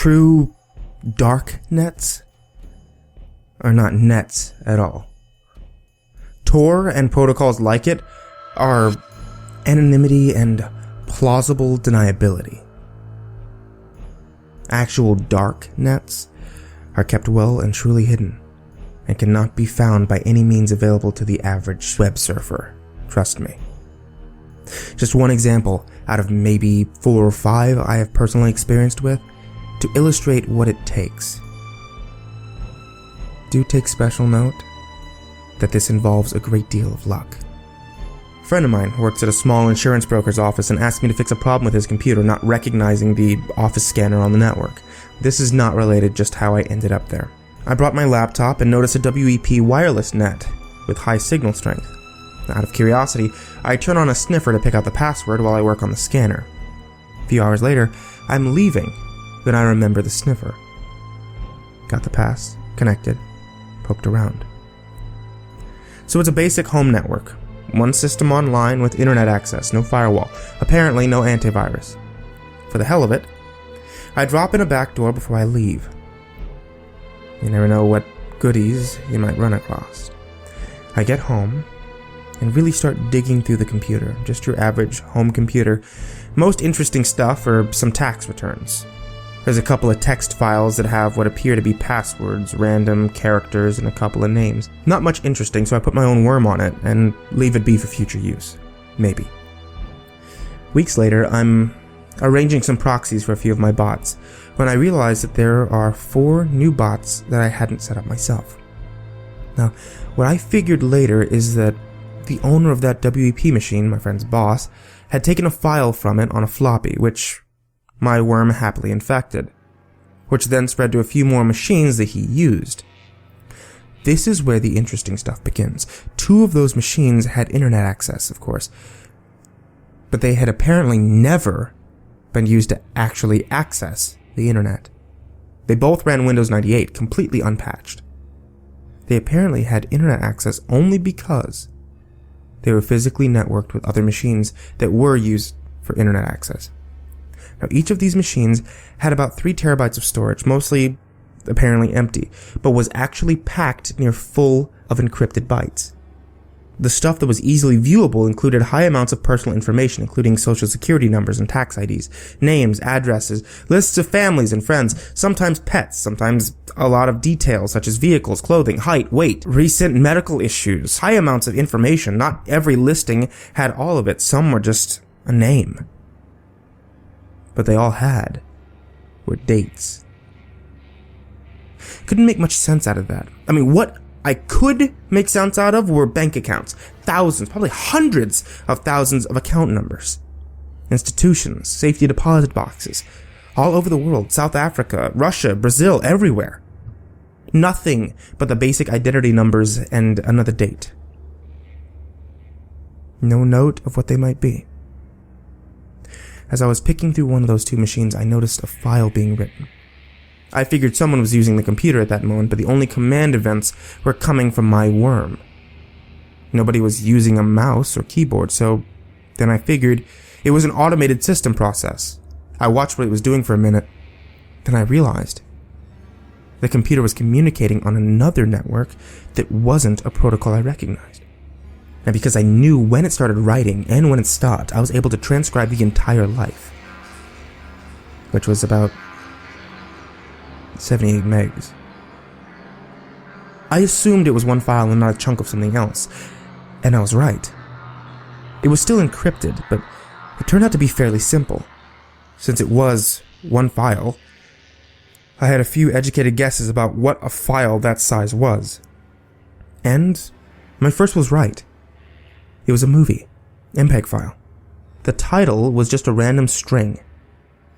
true dark nets are not nets at all. Tor and protocols like it are anonymity and plausible deniability. Actual dark nets are kept well and truly hidden and cannot be found by any means available to the average web surfer. Trust me. Just one example out of maybe 4 or 5 I have personally experienced with to illustrate what it takes. Do take special note that this involves a great deal of luck. A friend of mine works at a small insurance broker's office and asked me to fix a problem with his computer not recognizing the office scanner on the network. This is not related, just how I ended up there. I brought my laptop and noticed a WEP wireless net with high signal strength. Out of curiosity, I turn on a sniffer to pick out the password while I work on the scanner. A few hours later, I'm leaving, then I remember the sniffer. Got the pass, connected, poked around. So it's a basic home network. One system online with internet access, no firewall. Apparently no antivirus. For the hell of it, I drop in a back door before I leave. You never know what goodies you might run across. I get home and really start digging through the computer. Just your average home computer. Most interesting stuff are some tax returns. There's a couple of text files that have what appear to be passwords, random characters, and a couple of names. Not much interesting, so I put my own worm on it and leave it be for future use. Maybe. Weeks later, I'm arranging some proxies for a few of my bots when I realize that there are 4 new bots that I hadn't set up myself. Now, what I figured later is that the owner of that WEP machine, my friend's boss, had taken a file from it on a floppy, which my worm happily infected, which then spread to a few more machines that he used. This is where the interesting stuff begins. 2 of those machines had internet access, of course, but they had apparently never been used to actually access the internet. They both ran Windows 98, completely unpatched. They apparently had internet access only because they were physically networked with other machines that were used for internet access. Now, each of these machines had about 3 terabytes of storage, mostly apparently empty, but was actually packed near full of encrypted bytes. The stuff that was easily viewable included high amounts of personal information, including social security numbers and tax IDs, names, addresses, lists of families and friends, sometimes pets, sometimes a lot of details such as vehicles, clothing, height, weight, recent medical issues, high amounts of information. Not every listing had all of it, some were just a name. But they all had were dates. Couldn't make much sense out of that. I mean, what I could make sense out of were bank accounts. Thousands, probably hundreds of thousands of account numbers. Institutions, safety deposit boxes, all over the world, South Africa, Russia, Brazil, everywhere. Nothing but the basic identity numbers and another date. No note of what they might be. As I was picking through one of those 2 machines, I noticed a file being written. I figured someone was using the computer at that moment, but the only command events were coming from my worm. Nobody was using a mouse or keyboard, so then I figured it was an automated system process. I watched what it was doing for a minute, then I realized the computer was communicating on another network that wasn't a protocol I recognized. And because I knew when it started writing and when it stopped, I was able to transcribe the entire life, which was about 78 megs. I assumed it was one file and not a chunk of something else, and I was right. It was still encrypted, but it turned out to be fairly simple. Since it was one file, I had a few educated guesses about what a file that size was. And my first was right. It was a movie, MPEG file. The title was just a random string.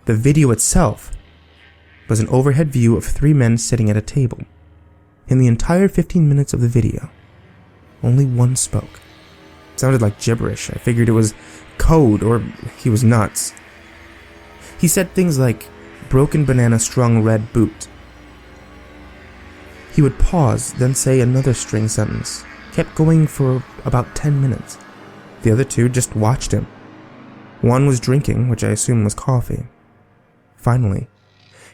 The video itself was an overhead view of 3 men sitting at a table. In the entire 15 minutes of the video, only one spoke. It sounded like gibberish. I figured it was code or he was nuts. He said things like, broken banana strung red boot. He would pause, then say another string sentence. Kept going for about 10 minutes. The other 2 just watched him. One was drinking, which I assume was coffee. Finally,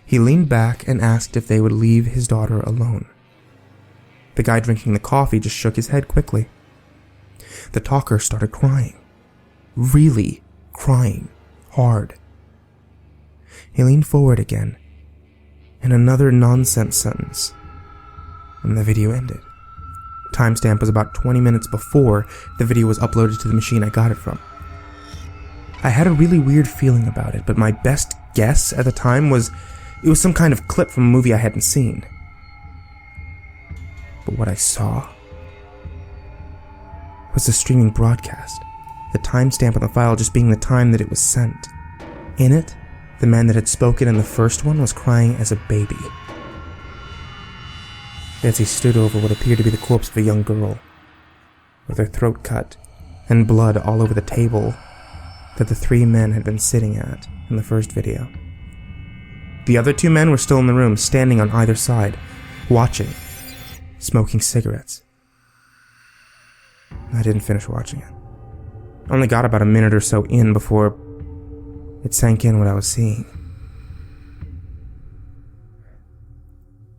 He leaned back and asked if they would leave his daughter alone. The guy drinking the coffee just shook his head quickly. The talker started crying. Really crying. Hard. He leaned forward again, and another nonsense sentence, and the video ended. Timestamp was about 20 minutes before the video was uploaded to the machine I got it from. I had a really weird feeling about it, but my best guess at the time was it was some kind of clip from a movie I hadn't seen. But what I saw was the streaming broadcast, the timestamp on the file just being the time that it was sent. In it, the man that had spoken in the first one was crying as a baby. As he stood over what appeared to be the corpse of a young girl, with her throat cut and blood all over the table that the three men had been sitting at in the first video. The other two men were still in the room, standing on either side, watching, smoking cigarettes. I didn't finish watching it. I only got about a minute or so in before it sank in what I was seeing.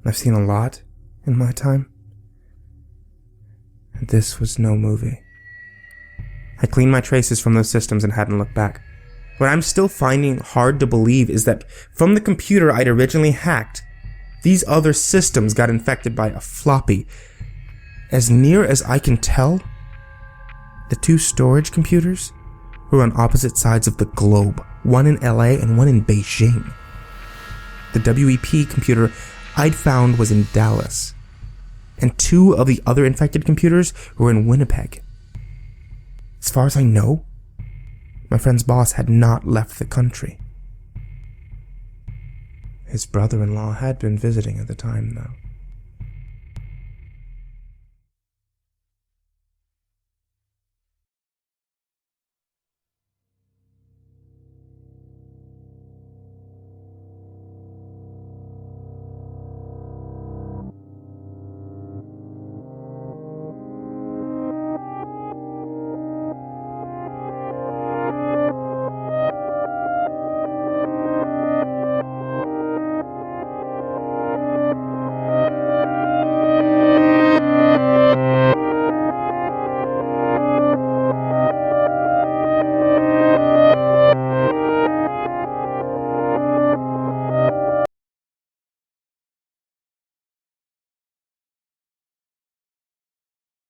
I've seen a lot in my time, and this was no movie. I cleaned my traces from those systems and hadn't looked back. What I'm still finding hard to believe is that from the computer I'd originally hacked, these other systems got infected by a floppy. As near as I can tell, the two storage computers were on opposite sides of the globe, one in LA and one in Beijing. The WEP computer I'd found was in Dallas, and two of the other infected computers were in Winnipeg. As far as I know, my friend's boss had not left the country. His brother-in-law had been visiting at the time, though.